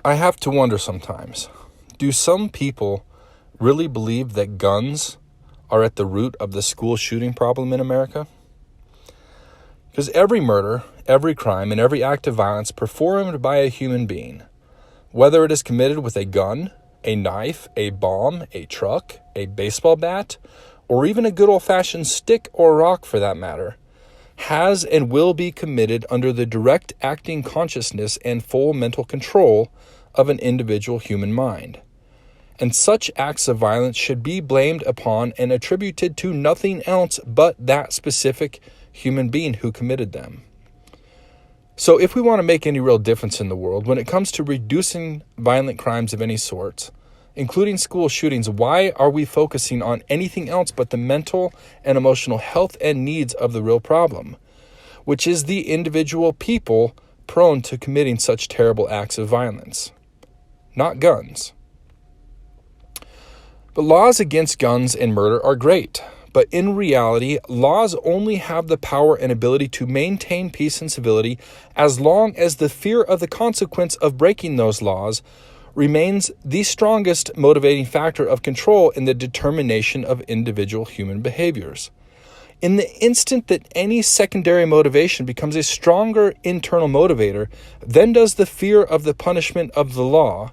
I have to wonder sometimes, do some people really believe that guns are at the root of the school shooting problem in America? Because every murder, every crime, and every act of violence performed by a human being, whether it is committed with a gun, a knife, a bomb, a truck, a baseball bat, or even a good old-fashioned stick or rock for that matter, has and will be committed under the direct acting consciousness and full mental control of an individual human mind. And such acts of violence should be blamed upon and attributed to nothing else but that specific human being who committed them. So if we want to make any real difference in the world when it comes to reducing violent crimes of any sort, including school shootings, why are we focusing on anything else but the mental and emotional health and needs of the real problem, which is the individual people prone to committing such terrible acts of violence, not guns? But laws against guns and murder are great, but in reality, laws only have the power and ability to maintain peace and civility as long as the fear of the consequence of breaking those laws remains the strongest motivating factor of control in the determination of individual human behaviors. In the instant that any secondary motivation becomes a stronger internal motivator, then does the fear of the punishment of the law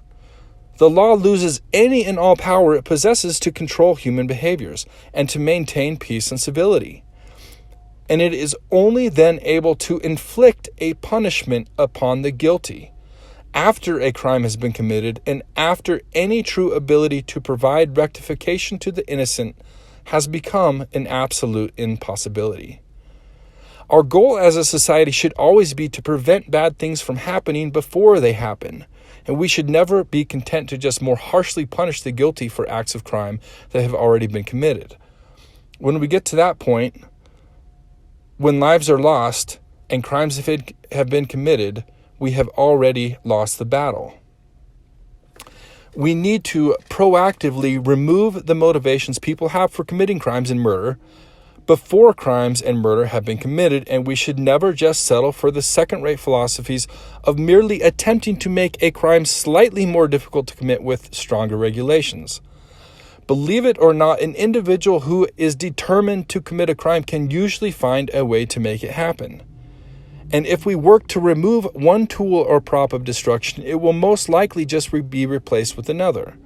loses any and all power it possesses to control human behaviors and to maintain peace and civility. And it is only then able to inflict a punishment upon the guilty after a crime has been committed and after any true ability to provide rectification to the innocent has become an absolute impossibility. Our goal as a society should always be to prevent bad things from happening before they happen, and we should never be content to just more harshly punish the guilty for acts of crime that have already been committed. When we get to that point, when lives are lost and crimes have been committed, we have already lost the battle. We need to proactively remove the motivations people have for committing crimes and murder before crimes and murder have been committed, and we should never just settle for the second-rate philosophies of merely attempting to make a crime slightly more difficult to commit with stronger regulations. Believe it or not, an individual who is determined to commit a crime can usually find a way to make it happen. And if we work to remove one tool or prop of destruction, it will most likely just be replaced with another.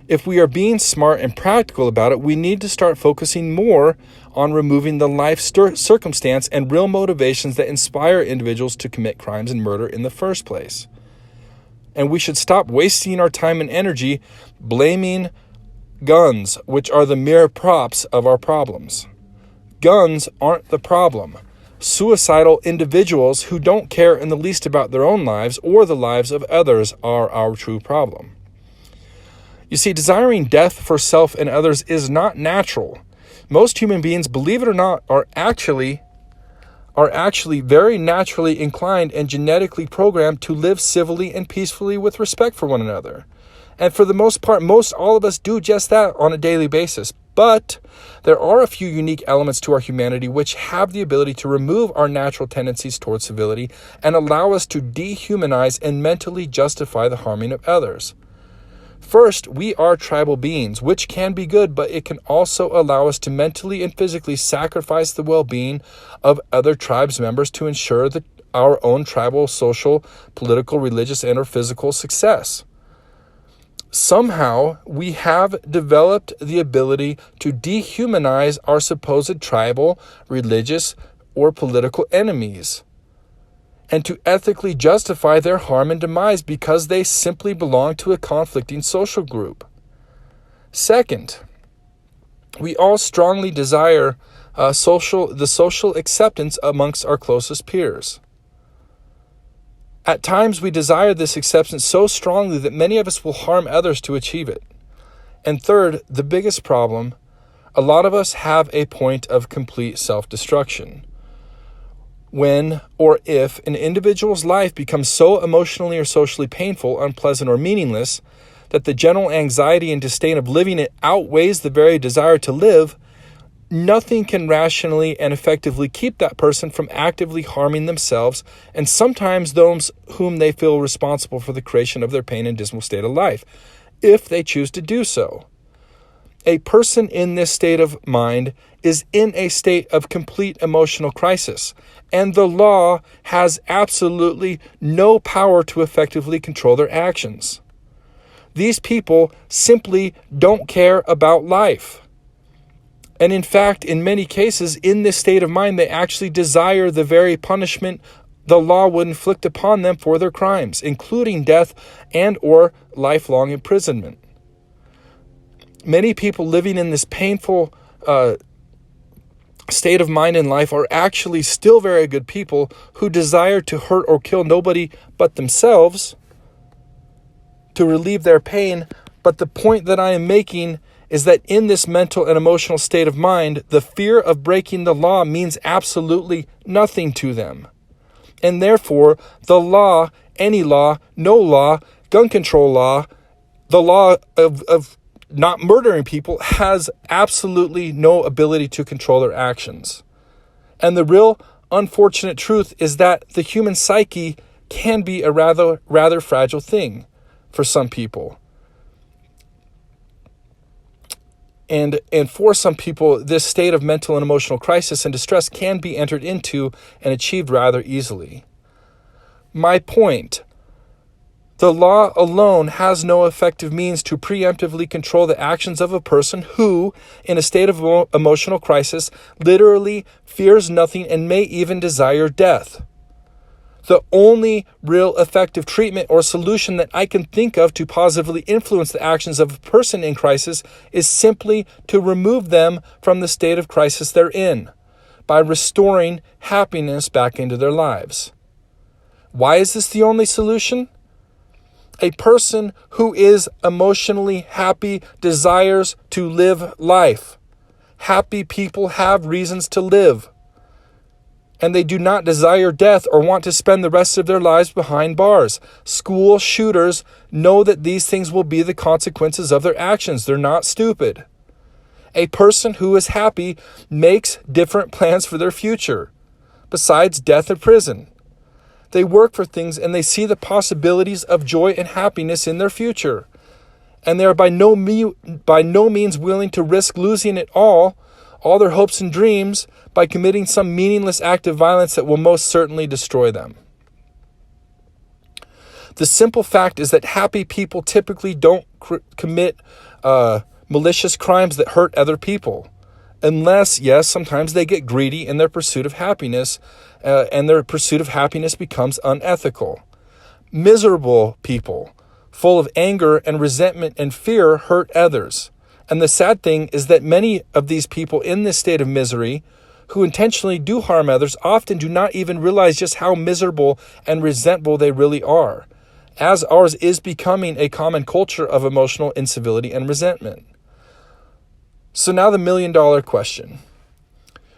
If we are being smart and practical about it, we need to start focusing more on removing the life circumstance and real motivations that inspire individuals to commit crimes and murder in the first place. And we should stop wasting our time and energy blaming guns, which are the mere props of our problems. Guns aren't the problem. Suicidal individuals who don't care in the least about their own lives or the lives of others are our true problem. You see, desiring death for self and others is not natural. Most human beings, believe it or not, are actually very naturally inclined and genetically programmed to live civilly and peacefully with respect for one another. And for the most part, all of us do just that on a daily basis. But there are a few unique elements to our humanity which have the ability to remove our natural tendencies towards civility and allow us to dehumanize and mentally justify the harming of others. First, we are tribal beings, which can be good, but it can also allow us to mentally and physically sacrifice the well-being of other tribes members to ensure that our own tribal, social, political, religious, and/or physical success. Somehow, we have developed the ability to dehumanize our supposed tribal, religious, or political enemies, and to ethically justify their harm and demise because they simply belong to a conflicting social group. Second, we all strongly desire the social acceptance amongst our closest peers. At times, we desire this acceptance so strongly that many of us will harm others to achieve it. And third, the biggest problem, a lot of us have a point of complete self-destruction. When or if an individual's life becomes so emotionally or socially painful, unpleasant, or meaningless that the general anxiety and disdain of living it outweighs the very desire to live, nothing can rationally and effectively keep that person from actively harming themselves and sometimes those whom they feel responsible for the creation of their pain and dismal state of life, if they choose to do so. A person in this state of mind is in a state of complete emotional crisis, and the law has absolutely no power to effectively control their actions. These people simply don't care about life. And in fact, in many cases, in this state of mind, they actually desire the very punishment the law would inflict upon them for their crimes, including death and or lifelong imprisonment. Many people living in this painful state of mind in life are actually still very good people who desire to hurt or kill nobody but themselves to relieve their pain. But the point that I am making is that in this mental and emotional state of mind, the fear of breaking the law means absolutely nothing to them. And therefore, the law, any law, no law, gun control law, the law of not murdering people has absolutely no ability to control their actions. And the real unfortunate truth is that the human psyche can be a rather fragile thing for some people. And for some people, this state of mental and emotional crisis and distress can be entered into and achieved rather easily. My point: the law alone has no effective means to preemptively control the actions of a person who, in a state of emotional crisis, literally fears nothing and may even desire death. The only real effective treatment or solution that I can think of to positively influence the actions of a person in crisis is simply to remove them from the state of crisis they're in, by restoring happiness back into their lives. Why is this the only solution? A person who is emotionally happy desires to live life. Happy people have reasons to live. And they do not desire death or want to spend the rest of their lives behind bars. School shooters know that these things will be the consequences of their actions. They're not stupid. A person who is happy makes different plans for their future, besides death or prison. They work for things and they see the possibilities of joy and happiness in their future. And they are by no means willing to risk losing it all their hopes and dreams, by committing some meaningless act of violence that will most certainly destroy them. The simple fact is that happy people typically don't commit malicious crimes that hurt other people. Unless, yes, sometimes they get greedy in their pursuit of happiness, and their pursuit of happiness becomes unethical. Miserable people, full of anger and resentment and fear, hurt others. And the sad thing is that many of these people in this state of misery, who intentionally do harm others, often do not even realize just how miserable and resentful they really are, as ours is becoming a common culture of emotional incivility and resentment. So now the million-dollar question.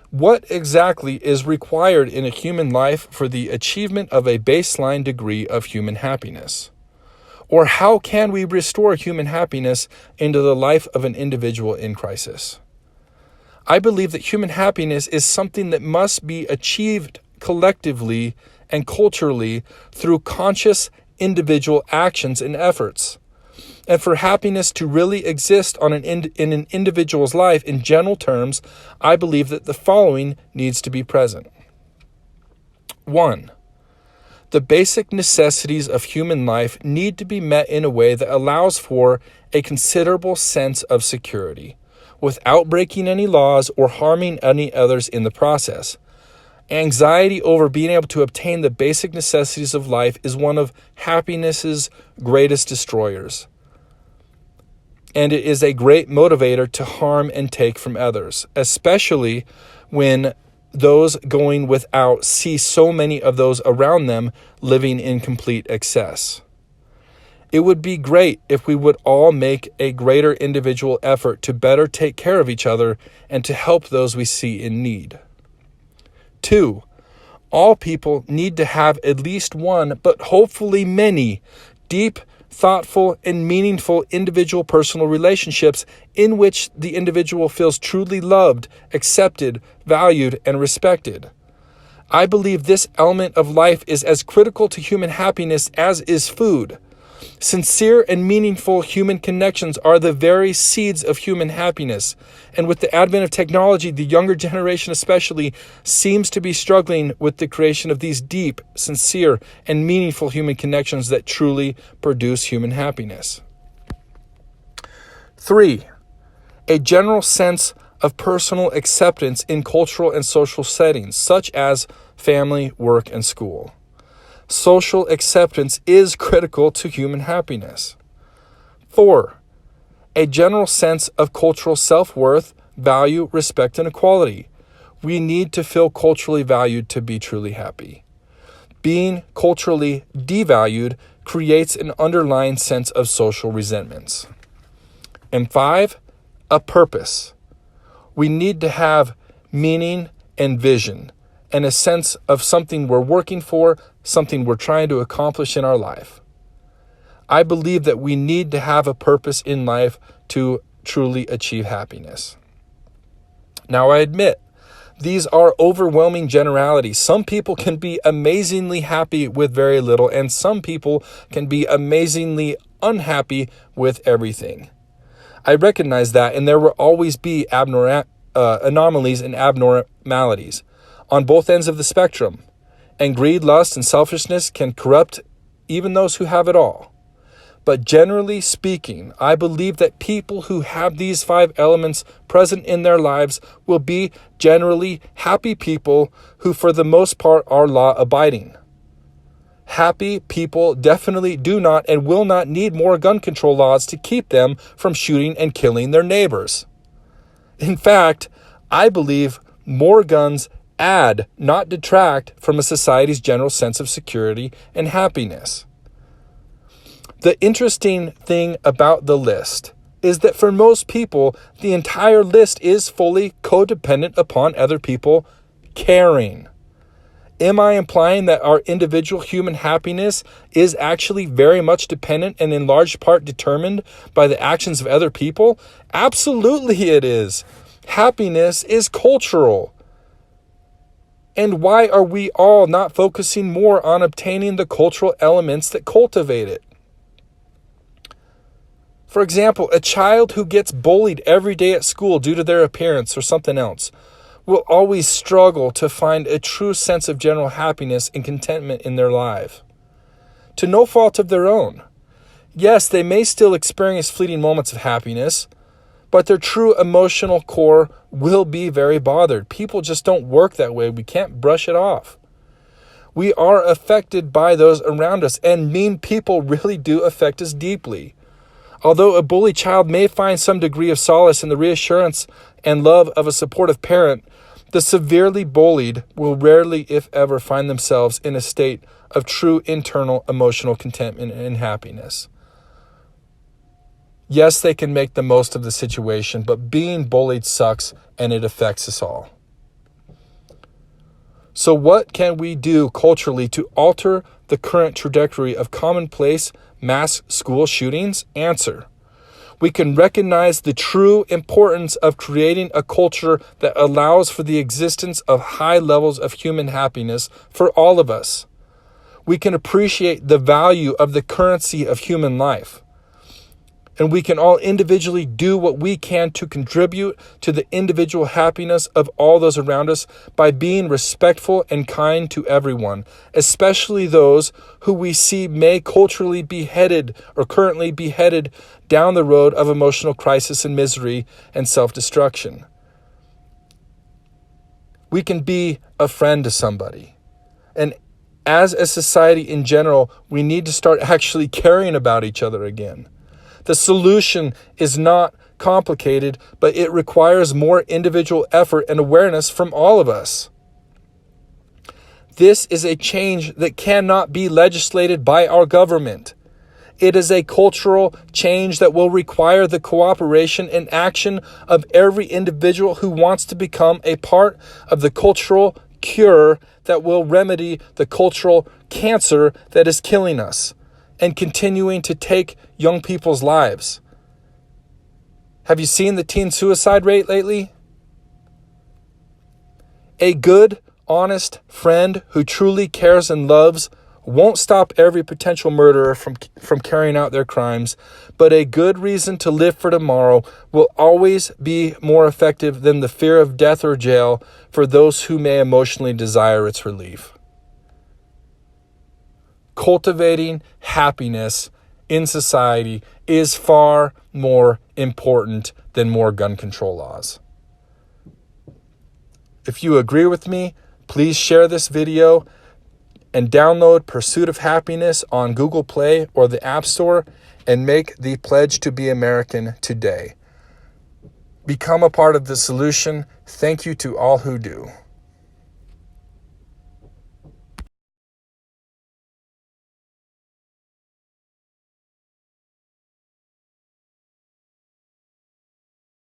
What exactly is required in a human life for the achievement of a baseline degree of human happiness? Or how can we restore human happiness into the life of an individual in crisis? I believe that human happiness is something that must be achieved collectively and culturally through conscious individual actions and efforts. And for happiness to really exist in an individual's life in general terms, I believe that the following needs to be present. 1. The basic necessities of human life need to be met in a way that allows for a considerable sense of security, without breaking any laws or harming any others in the process. Anxiety over being able to obtain the basic necessities of life is one of happiness's greatest destroyers. And it is a great motivator to harm and take from others, especially when those going without see so many of those around them living in complete excess. It would be great if we would all make a greater individual effort to better take care of each other and to help those we see in need. 2. All people need to have at least one, but hopefully many, deep thoughtful, and meaningful individual personal relationships in which the individual feels truly loved, accepted, valued, and respected. I believe this element of life is as critical to human happiness as is food. Sincere and meaningful human connections are the very seeds of human happiness. And with the advent of technology, the younger generation especially seems to be struggling with the creation of these deep, sincere, and meaningful human connections that truly produce human happiness. 3. A general sense of personal acceptance in cultural and social settings, such as family, work, and school. Social acceptance is critical to human happiness. 4. A general sense of cultural self-worth, value, respect, and equality. We need to feel culturally valued to be truly happy. Being culturally devalued creates an underlying sense of social resentments. And 5, a purpose. We need to have meaning and vision, and a sense of something we're working for, something we're trying to accomplish in our life. I believe that we need to have a purpose in life to truly achieve happiness. Now, I admit, these are overwhelming generalities. Some people can be amazingly happy with very little, and some people can be amazingly unhappy with everything. I recognize that, and there will always be anomalies and abnormalities on both ends of the spectrum, and greed, lust, and selfishness can corrupt even those who have it all. But generally speaking, I believe that people who have these 5 elements present in their lives will be generally happy people who for the most part are law-abiding. Happy people definitely do not and will not need more gun control laws to keep them from shooting and killing their neighbors. In fact, I believe more guns add, not detract, from a society's general sense of security and happiness. The interesting thing about the list is that for most people, the entire list is fully codependent upon other people caring. Am I implying that our individual human happiness is actually very much dependent and in large part determined by the actions of other people? Absolutely it is. Happiness is cultural. And why are we all not focusing more on obtaining the cultural elements that cultivate it? For example, a child who gets bullied every day at school due to their appearance or something else will always struggle to find a true sense of general happiness and contentment in their life, to no fault of their own. Yes, they may still experience fleeting moments of happiness, but their true emotional core will be very bothered. People just don't work that way. We can't brush it off. We are affected by those around us, and mean people really do affect us deeply. Although a bullied child may find some degree of solace in the reassurance and love of a supportive parent, the severely bullied will rarely, if ever, find themselves in a state of true internal emotional contentment and happiness. Yes, they can make the most of the situation, but being bullied sucks and it affects us all. So what can we do culturally to alter the current trajectory of commonplace mass school shootings? Answer: we can recognize the true importance of creating a culture that allows for the existence of high levels of human happiness for all of us. We can appreciate the value of the currency of human life. And we can all individually do what we can to contribute to the individual happiness of all those around us by being respectful and kind to everyone, especially those who we see may culturally be headed or currently be headed down the road of emotional crisis and misery and self-destruction. We can be a friend to somebody. And as a society in general, we need to start actually caring about each other again. The solution is not complicated, but it requires more individual effort and awareness from all of us. This is a change that cannot be legislated by our government. It is a cultural change that will require the cooperation and action of every individual who wants to become a part of the cultural cure that will remedy the cultural cancer that is killing us. and continuing to take young people's lives. Have you seen the teen suicide rate lately? A good, honest friend who truly cares and loves won't stop every potential murderer from carrying out their crimes, but a good reason to live for tomorrow will always be more effective than the fear of death or jail for those who may emotionally desire its relief. Cultivating happiness in society is far more important than more gun control laws. If you agree with me, please share this video and download Pursuit of Happiness on Google Play or the App Store and make the pledge to be American today. Become a part of the solution. Thank you to all who do.